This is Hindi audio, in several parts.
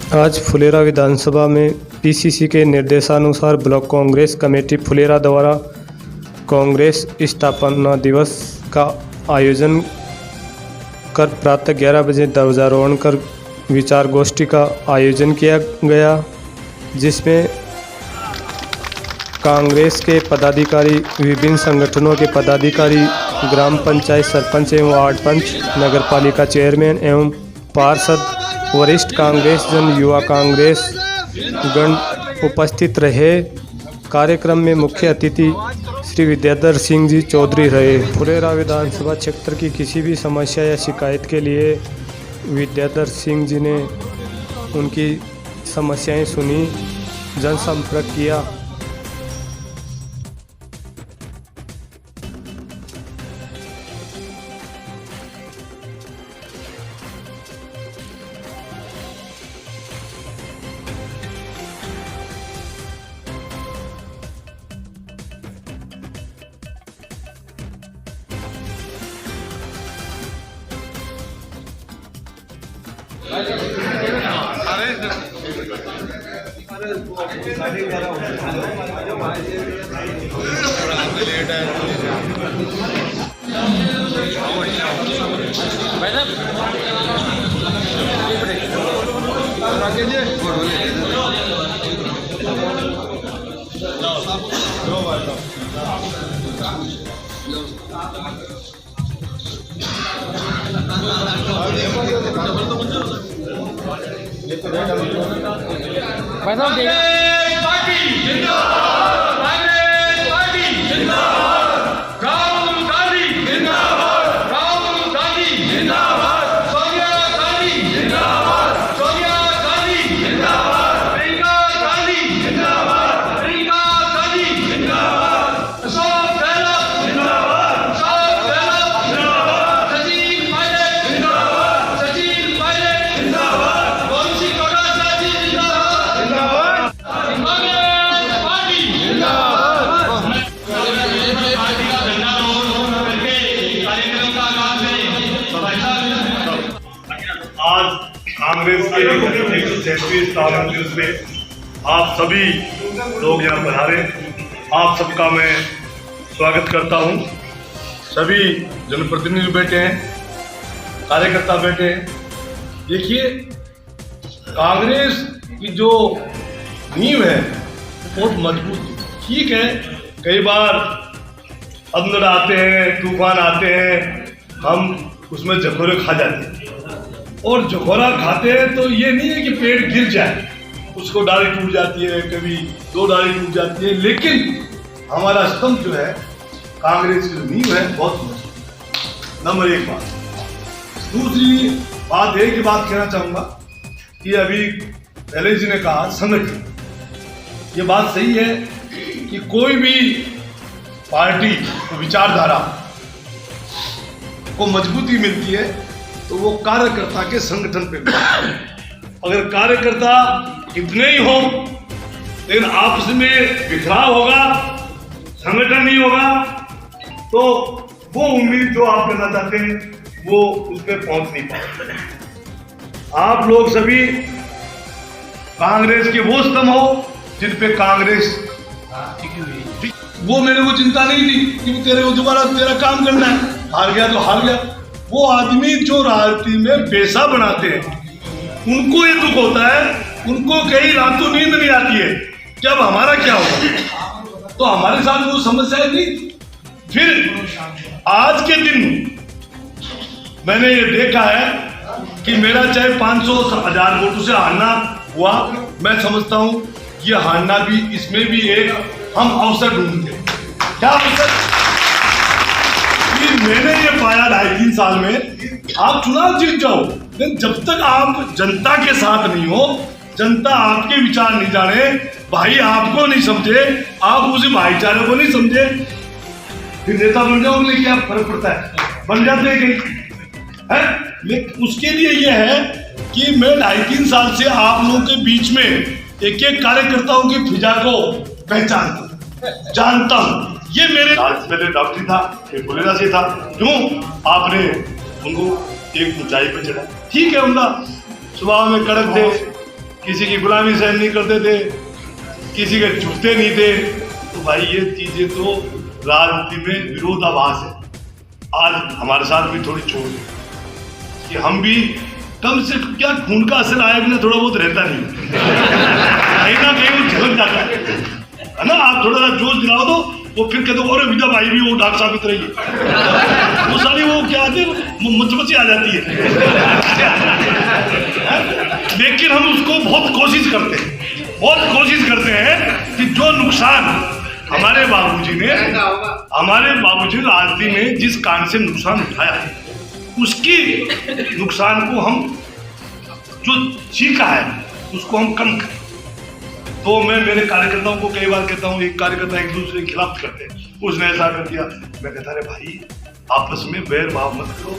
आज फुलेरा विधानसभा में पीसीसी के निर्देशानुसार ब्लॉक कांग्रेस कमेटी फुलेरा द्वारा कांग्रेस स्थापना दिवस का आयोजन कर प्रातः 11 बजे ध्वजारोहण कर विचार गोष्ठी का आयोजन किया गया, जिसमें कांग्रेस के पदाधिकारी, विभिन्न संगठनों के पदाधिकारी, ग्राम पंचायत सरपंच एवं वार्ड पंच, नगरपालिका चेयरमैन एवं पार्षद, वरिष्ठ कांग्रेस जन, युवा कांग्रेस गण उपस्थित रहे। कार्यक्रम में मुख्य अतिथि श्री विद्याधर सिंह जी चौधरी रहे। फुलेरा विधानसभा क्षेत्र की किसी भी समस्या या शिकायत के लिए विद्याधर सिंह जी ने उनकी समस्याएं सुनी, जनसंपर्क किया। कांग्रेस के 137वें स्थापना दिवस में आप सभी लोग यहाँ पधारे, आप सबका मैं स्वागत करता हूँ। सभी जनप्रतिनिधि बैठे हैं, कार्यकर्ता बैठे हैं। देखिए, कांग्रेस की जो नींव है बहुत मजबूत है। ठीक है, कई बार अंदर आते हैं, तूफान आते हैं, हम उसमें झकोरे खा जाते हैं, और झकोरा खाते हैं तो ये नहीं है कि पेड़ गिर जाए, उसको डाली टूट जाती है, कभी 2 डाली टूट जाती है, लेकिन हमारा स्तंभ जो है, कांग्रेस की नींव है, बहुत मजबूत। नंबर 1 बात। दूसरी बात एक ही बात कहना चाहूंगा कि अभी पहले जी ने कहा संगठन, ये बात सही है कि कोई भी पार्टी विचारधारा को मजबूती मिलती है तो वो कार्यकर्ता के संगठन पे। अगर कार्यकर्ता कितने ही हो लेकिन आपस में बिखराव होगा, संगठन नहीं होगा, तो वो उम्मीद जो आप करना चाहते हैं वो उस पर पहुंच नहीं पाएंगे। आप लोग सभी कांग्रेस के वो स्तंभ हो जिन पे कांग्रेस टिकी हुई। वो मेरे को चिंता नहीं थी कि तेरे को दोबारा तेरा काम करना है, हार गया तो हार गया। वो आदमी जो राजनीति में पैसा बनाते हैं उनको ये दुख होता है, उनको कई रातों नींद नहीं आती है कि अब हमारा क्या होगा। तो हमारे साथ वो समस्याएं नहीं। फिर आज के दिन मैंने ये देखा है कि मेरा चाहे 500,000 वोटों से हारना हुआ, मैं समझता हूं ये हारना भी, इसमें भी एक हम अवसर ढूंढते हैं। क्या अवसर? मैंने ये पाया 2.5-3 साल में, आप चुनाव जीत जाओ, लेकिन जब तक आप जनता के साथ नहीं हो, जनता आपके विचार नहीं जाने, भाई आपको नहीं समझे, आप उसी भाईचारे को नहीं समझे, फिर नेता बन जाओगे क्या फर्क पड़ता है? बन जाते हैं कहीं, है? लेकिन उसके लिए ये है कि मैं 2.5-3 साल से आप लोगों के बीच में एक एक कार्यकर्ताओं की फिजा को पहचानता हूं, जानता हूं। ये मेरे पहले डॉक्टरी था, फिर फुलेरा से था। क्यों? आपने उनको एक ऊंचाई पर चढ़ा। ठीक है, उनका स्वभाव में कड़क थे, किसी की गुलामी सहन नहीं करते थे, किसी के झुकते नहीं थे। तो भाई ये चीजें तो राजनीति में विरोधाभास है। आज हमारे साथ भी थोड़ी छोड़ है कि हम भी कम से क्या खून का असर आया भी ना थोड़ा बहुत रहता नहीं, कहीं ना कहीं वो झलक जाता है ना। आप थोड़ा सा जोश दिलाओ तो वो फिर कहते अरे विदा भाई भी वो डॉक्टर साहब की तरह ही वो सारी वो क्या आती है मचमची आ जाती है। लेकिन हम उसको बहुत कोशिश करते हैं कि जो नुकसान हमारे बाबूजी ने राजनीति में जिस कान से नुकसान उठाया उसकी नुकसान को हम जो सीखा है उसको हम कम करें। तो मैं मेरे कार्यकर्ताओं को कई बार कहता हूँ, एक कार्यकर्ता एक दूसरे के खिलाफ करते हैं, उसने ऐसा कर दिया, मैं कहता अरे भाई आपस में बैर भाव मत करो,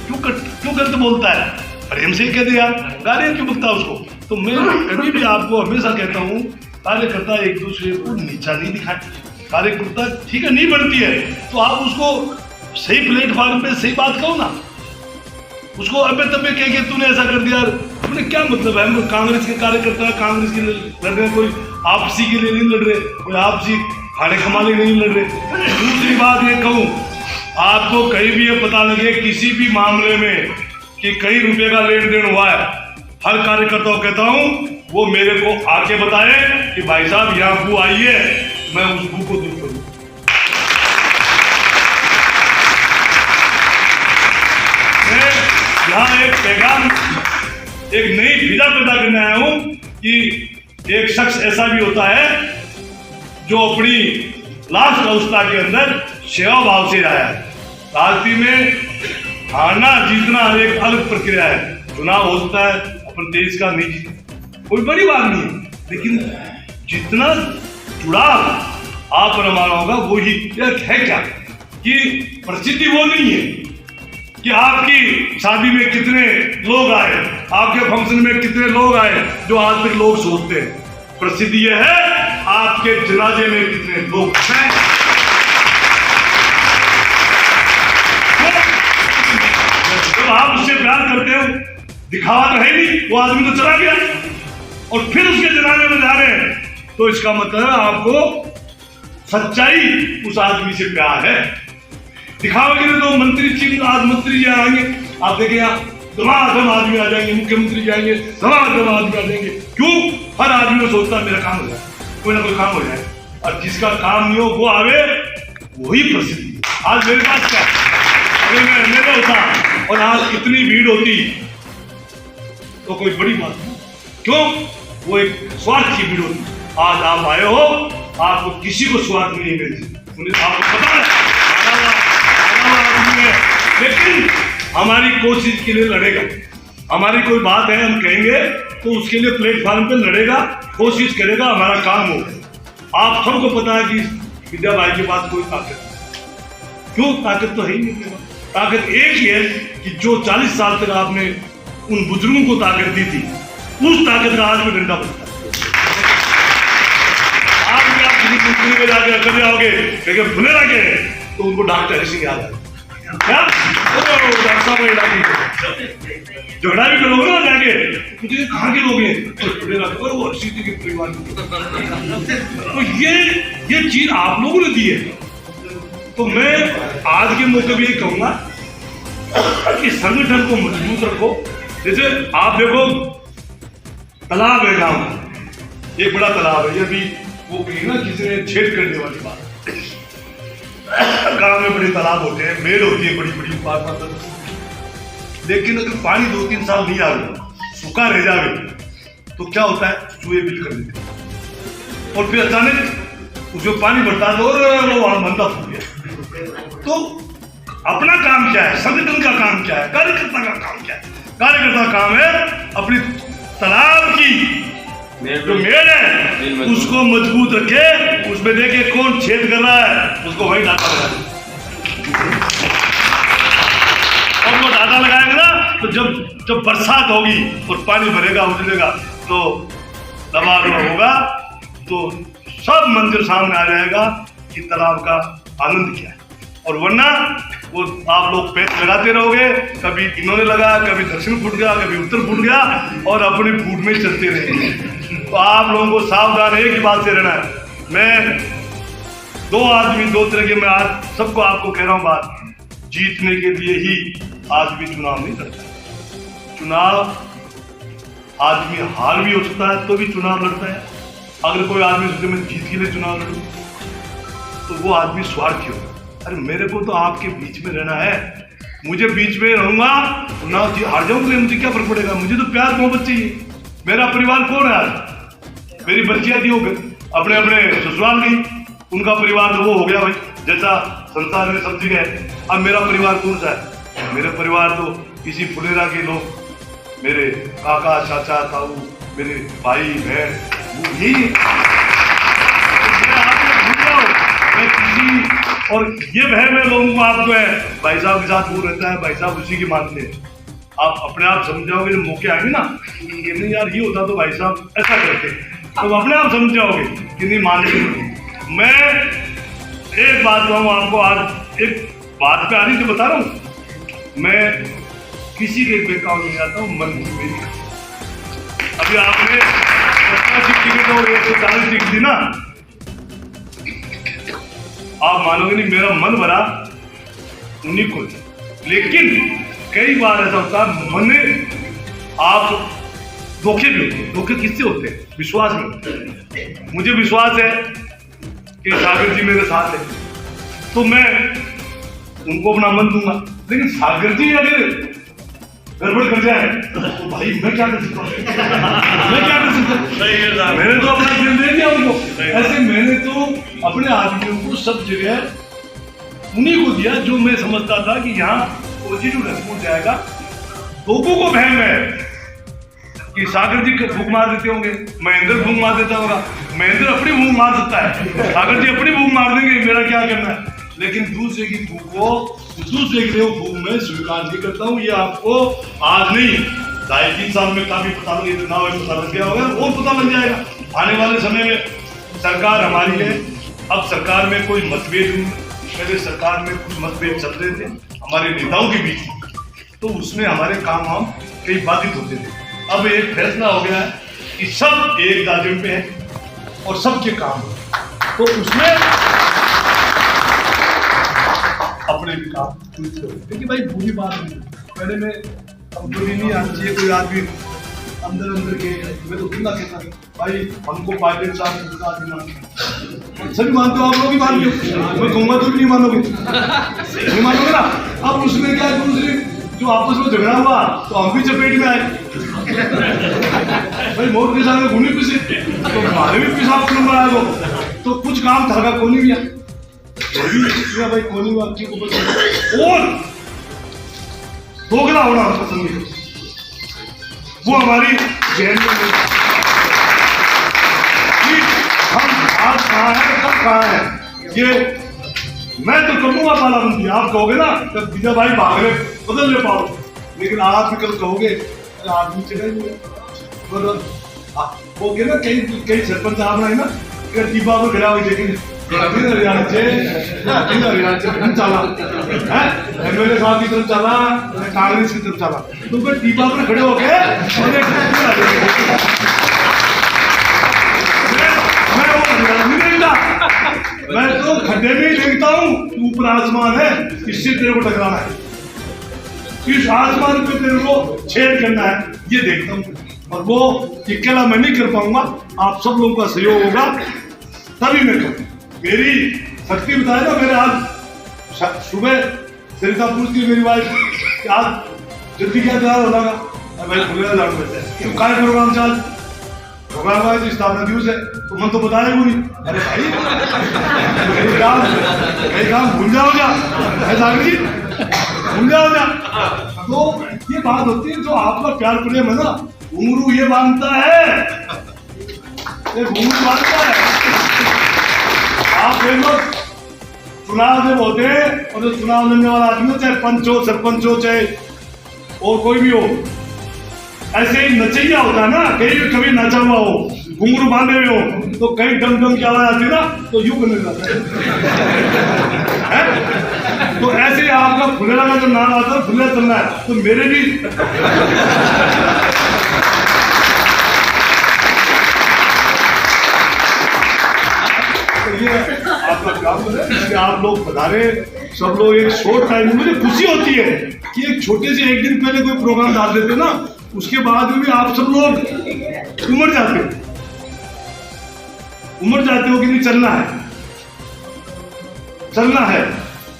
क्यों करते बोलता है, प्रेम से ही कह दिया, गालियां क्यों बकता उसको। तो मैं कभी भी आपको हमेशा कहता हूँ कार्यकर्ता एक दूसरे को नीचा नहीं दिखाए। कार्यकर्ता ठीक है नहीं बनती है तो आप उसको सही प्लेटफॉर्म पे सही बात कहो ना, उसको अबे तबे कह के तूने ऐसा कर दिया, तुमने क्या मतलब है। हम कांग्रेस के कार्यकर्ता कांग्रेस के लिए लड़ रहे, कोई आपसी के लिए नहीं लड़ रहे, कोई आपसी खाने कमाने नहीं लड़ रहे। दूसरी बात ये कहूँ, आपको कहीं भी ये पता लगे किसी भी मामले में कि कई रुपए का लेन देन हुआ है, हर कार्यकर्ता को कहता हूँ वो मेरे को आके बताए कि भाई साहब यहाँ बू आई है, मैं उस बू को दूर करूँ। यहाँ एक पैगाम, एक नई विधा पैदा करने आया हूं कि एक शख्स ऐसा भी होता है जो अपनी लास्ट अवस्था के अंदर सेवा भाव से आया है। राजनीति में हारना जीतना एक अलग प्रक्रिया है, चुनाव हो सकता है अपन देश का नहीं जीता, कोई बड़ी बात नहीं है, लेकिन जितना जुड़ाव आप और हमारा होगा वो ही है। क्या कि प्रसिद्धि वो नहीं है कि आपकी शादी में कितने लोग आए, आपके फंक्शन में कितने लोग आए, जो आज तक लोग सोचते हैं। प्रसिद्धि यह है आपके जनाजे में कितने लोग हैं। जब आप उससे प्यार करते हो, दिखावा तो है नहीं, वो आदमी तो चला गया और फिर उसके जनाजे में जा रहे हैं, तो इसका मतलब आपको सच्चाई उस आदमी से प्यार है। दिखावे के लिए तो मंत्री चीफ आज मंत्री जी आएंगे, आप देखिए यहाँ धमाधम आदमी आ जाएंगे, मुख्यमंत्री जाएंगे, धमाधम आदमी आ जाएंगे। क्यों? हर आदमी को सोचता है मेरा काम हो जाए, कोई ना कोई काम हो जाए, और जिसका काम नहीं हो वो आवे, वही प्रसिद्धि। आज मेरे पास क्या, अगर मैं एमएलए होता और आज इतनी भीड़ होती तो कोई बड़ी बात नहीं। क्यों? वो एक स्वार्थ की भीड़ होती। आज आप आए हो, आपको किसी को स्वार्थ नहीं मिलती, उन्हें आपको पता है लेकिन हमारी कोशिश के लिए लड़ेगा। हमारी कोई बात है हम कहेंगे तो उसके लिए प्लेटफॉर्म पे लड़ेगा, कोशिश करेगा, हमारा काम होगा। आप सबको पता है कि विद्या भाई के पास कोई ताकत नहीं। क्यों? ताकत तो है ही नहीं। ताकत एक ही है कि जो 40 साल तक आपने उन बुजुर्गों को ताकत दी थी, उस ताकत का आज में डंडा बनता है। आज भी आप किसी कुछ में जाके कर जाओगे लेकिन भुले लगे तो उनको डॉक्टर ऐसे याद आए, झगड़ा भी करोगे ना जाके, मुझे कहाँ के लोग हैं और वो सीधी के परिवार तो ये चीज आप लोगों ने दी है। तो मैं आज के मौके भी ये कहूंगा कि संगठन को मजबूत रखो। जैसे आप देखो तालाब है गांव, एक बड़ा तालाब है, ये भी वो कहीं ना किसी ने छेद करने वाली बात। गांव में बड़े तालाब होते हैं, मेड़ होती है बड़ी बड़ी बात, लेकिन अगर पानी 2-3 साल नहीं आवे, सूखा रह जावे, तो क्या होता है, चूहे बिल कर देते हैं और फिर अचानक उसमें पानी बढ़ता है और वो मंदा फूट गया। तो अपना काम क्या है, संगठन का काम क्या है, कार्यकर्ता का काम क्या है? कार्यकर्ता का काम है अपनी तालाब की जो मेड़ है उसको मजबूत रखे, उसमें देखे कौन छेद कर रहा है, उसको वही डाटा लगाए। और वो डाटा लगाएंगे ना तो जब बरसात होगी और पानी भरेगा उतरेगा तो दबाव होगा, तो सब मंदिर सामने आ जाएगा कि तालाब का आनंद क्या है। और वरना वो आप लोग पैच लगाते रहोगे, कभी इन्होंने लगाया, कभी दक्षिण फूट गया, कभी उत्तर फूट गया, और अपनी फूट में चलते रहेंगे। तो आप लोगों को सावधान एक ही बात से रहना है। मैं दो आदमी दो तरह के, मैं आज सबको आपको कह रहा हूँ बात, जीतने के लिए ही आदमी चुनाव नहीं करता। चुनाव आदमी हार भी हो सकता है तो भी चुनाव लड़ता है। अगर कोई आदमी सोचे मैं जीत के लिए चुनाव लड़ूं तो वो आदमी स्वार्थी होगा। अरे मेरे को तो आपके बीच में रहना है, मुझे बीच में रहूंगा ना, हार जाऊंगा मुझे क्या फर्क पड़ेगा, मुझे तो प्यार मोहब्बत चाहिए। मेरा परिवार कौन है आज? मेरी बच्चियां थी वो अपने अपने ससुराल गई, उनका परिवार तो वो हो गया भाई, जैसा संसार में सब जगह है। अब मेरा परिवार कौन सा है? मेरा परिवार तो इसी फुलेरा के लोग, मेरे काका चाचा ताऊ, मेरे भाई बहन, वो यही मैं किसी और ये वह मैं लोगों को आप जो है भाई साहब के साथ वो रहता है, भाई साहब उसी की मानते हैं। आप अपने आप समझ जाओगे, जब मौके आएंगे ना कि नहीं यार ये होता तो भाई साहब ऐसा करते, तो अपने आप समझ जाओगे कि नहीं मानते। मैं एक बात कहूँ आपको, आज एक बात पे आ रही थी बता रहा हूँ, मैं किसी के बेकाव नहीं आता हूँ, मन मेरी। अभी आपने 50 टिकट और 140 टिकट दी ना, आप मानोगे नहीं मेरा मन भरा उन्हीं को। लेकिन कई बार ऐसा होता है मन आप धोखे भी होते हैं। धोखे किससे होते हैं? विश्वास में होते हैं। मुझे विश्वास है कि सागर जी मेरे साथ है तो मैं उनको अपना मन दूंगा, लेकिन सागर जी अगर गड़बड़ कर जाए तो भाई मैं क्या कर सकता हूँ? मैं क्या कर सकता हूँ? मैंने तो अपना दिल दे दिया उनको। ऐसे मैंने तो अपने आदमियों को सब जगह उन्हीं को दिया जो मैं समझता था कि यहाँ पॉजिटिव रेस्पॉन्स जाएगा। लोगों को वहम है कि सागर जी भूख मार देते होंगे, महेंद्र भूख मार देता होगा। महेंद्र अपनी भूख मार सकता है, सागर जी अपनी भूख मार देंगे, मेरा क्या करना है? लेकिन दूसरे की भूख को दूसरे के लिए भूख में स्वीकार नहीं करता हूँ। ये आपको आज नहीं 2.5-3 साल में काफी पता लगे, चुनाव में पता लग गया होगा और पता लग जाएगा। आने वाले समय में सरकार हमारी है। अब सरकार में कोई मतभेद नहीं, पहले सरकार में कुछ मतभेद चल रहे थे हमारे नेताओं के बीच में, तो उसमें हमारे काम हम कई बाधित होते थे। अब एक फैसला हो गया है कि सब एक दायरे पे है और सबके काम है, तो उसमें अपने भी काम क्योंकि भाई बुरी बात नहीं, पहले में कमजोरी नहीं आनी चाहिए। कोई आदमी अंदर के मैं तो खुला कहता भाई हमको पायलट साहब सभी मानते हो, आप लोग भी मानते हो, मैं कहूँगा तो भी नहीं मानोगे, नहीं मानोगे ना। अब उसमें क्या है, दूसरे जो आपस में झगड़ा हुआ तो हम भी चपेट में आए भाई, मोट के साथ घूमी पीछे तो हमारे भी पेशाब खुलवा आया तो कुछ काम था कोनी भी भाई कोनी आपकी और दोगला होना पसंद है, वो हमारी जहन में हम आज कहाँ है कब कहाँ है। ये मैं तो करूंगा पालाबंदी, आप कहोगे ना तब विजय भाई भाग रहे बदल ले पाओ, लेकिन आप कल कहोगे आदमी चले वो ना कई सरपंच साहब ना टीबा पर खड़ा हुई देखेंगे एमएलए साहब की तरफ चला, कांग्रेस की तरफ चला, तो फिर टीबा पर खड़े हो गए। मैं तो खड्डे में ही देखता हूँ, ऊपर आसमान है, इससे तेरे को टकराना है, इस आसमान पे तेरे को छेद करना है, ये देखता हूँ। और वो अकेला मैं नहीं कर पाऊंगा, आप सब लोगों का सहयोग होगा तभी मैं करूँ। मेरी शक्ति बताए ना, मेरे आज सुबह सरिता पूछती मेरी वाइफ आज जल्दी क्या तैयार होना भाई क्यों काय प्रोग्राम चल प्रोग्राम स्थापना दिवस है तो मन तो बताया वो नहीं। अरे भाई काम भूल जाओगा जी, भूल जाओगा। तो ये बात होती है, जो आपका प्यार प्रेम है ना, घुंघरू ये मानता है, ये घुंघरू मानता है। आप देखो चुनाव जब होते हैं और जो चुनाव लड़ने वाला आदमी हो, चाहे पंच हो सरपंच हो चाहे और कोई भी हो, ऐसे ही नचैया होता है ना, कहीं कभी नचा हुआ हो, घुंघरू बांधे हुए हो, तो कहीं डम डम की आवाज आती है ना तो यूं करने लगता है। तो ऐसे ही आप आपका फुलेरा का जो नाम आता है फुलेरा चलना है, तो मेरे भी आपका काम है कि आप लोग पधारे, सब लोग एक शॉर्ट टाइम में। मुझे खुशी होती है कि एक छोटे से एक दिन पहले कोई प्रोग्राम डाल देते ना, उसके बाद में भी आप सब लोग उमड़ जाते हो कि नहीं चलना है।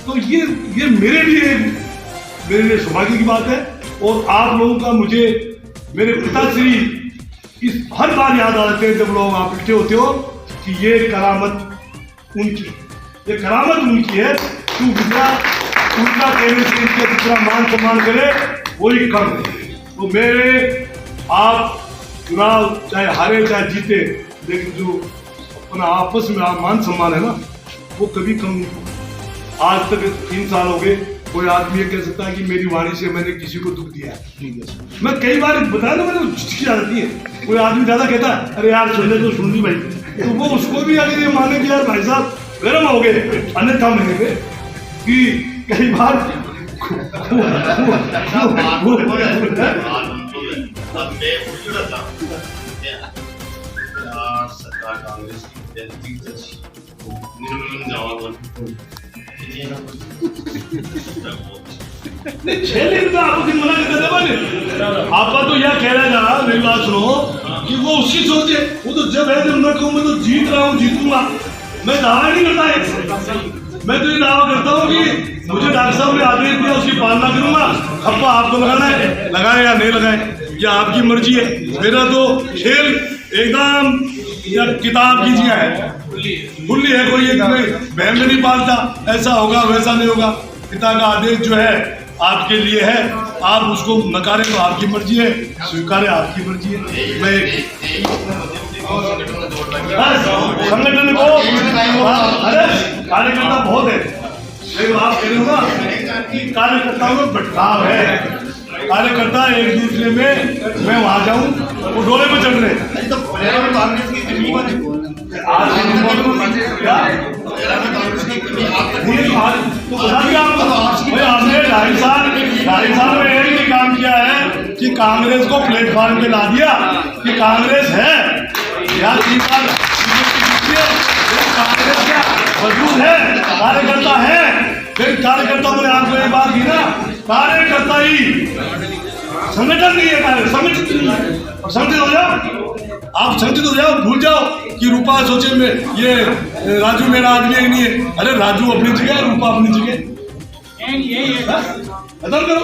तो ये मेरे लिए सौभाग्य की बात है। और आप लोगों का मुझे मेरे पिताश्री इस हर बार याद आ जाते हैं जब लोग आप इकट्ठे होते हो कि ये करामत उनकी है। तू उनका कहने से इनके जितना मान सम्मान करे वही कम है। तो मेरे आप चुनाव चाहे हारे चाहे जीते, लेकिन जो अपना आपस में मान सम्मान है ना, वो कभी कम नहीं होगा। आज तक 3 साल हो गए, कोई आदमी ये कह सकता है कि मेरी वाणी से मैंने किसी को दुख दिया है। मैं कई बार बताया ना, मैंने झिझकी आ जाती है। कोई आदमी ज्यादा कहता है अरे यार सुन ले तो सुन ली भाई, तो वो उसको भी अगर ये माने कि यार भाई साहब गर्म हो गए, अन्यथा महीने कि कई बार सरकार कांग्रेस की आपका तो यह कह रहा था, मेरी बात सुनो, कि वो उसकी सोचे, वो तो जब है मैं कहूँ मैं तो जीत रहा हूँ, जीतूंगा। मैं दावा नहीं करता है, मैं तो ये दावा करता हूँ कि मुझे डॉक्टर साहब ने आदेश दिया, उसकी पालना करूंगा। खप्पा आपको लगाना है, लगाए या नहीं लगाए ये आपकी मर्जी है। मेरा तो खेल एकदम या किताब की जिया है, खुली है। कोई बहन में नहीं पालता, ऐसा होगा वैसा नहीं होगा। पिता का आदेश जो है आपके लिए है, आप उसको नकारे तो आपकी मर्जी है, स्वीकारे आपकी मर्जी है। मैं संगठन को अरे कार्यकर्ता बहुत है, लेकिन आप कह रहे हो ना कि कार्यकर्ताओं में बटकाव है। कार्यकर्ता एक दूसरे में मैं वहां जाऊं वो डोले पे चढ़ रहे आपने 2.5 साल में एक ही काम किया है कि कांग्रेस को प्लेटफॉर्म पे ला दिया कि कांग्रेस है यार। 3 साल कांग्रेस का वजूद है, कार्यकर्ता है। फिर कार्यकर्ता मैंने आपको एक बात की ना, कार्यकर्ता ही संगठन नहीं है, संगठित नहीं है। और संगठित हो जाओ, आप संगठित हो जाओ, भूल जाओ कि रूपा सोचे में ये राजू मेरा आदमी है नहीं है। अरे राजू अपनी जगह, रूपा अपनी जगह, खत्म करो।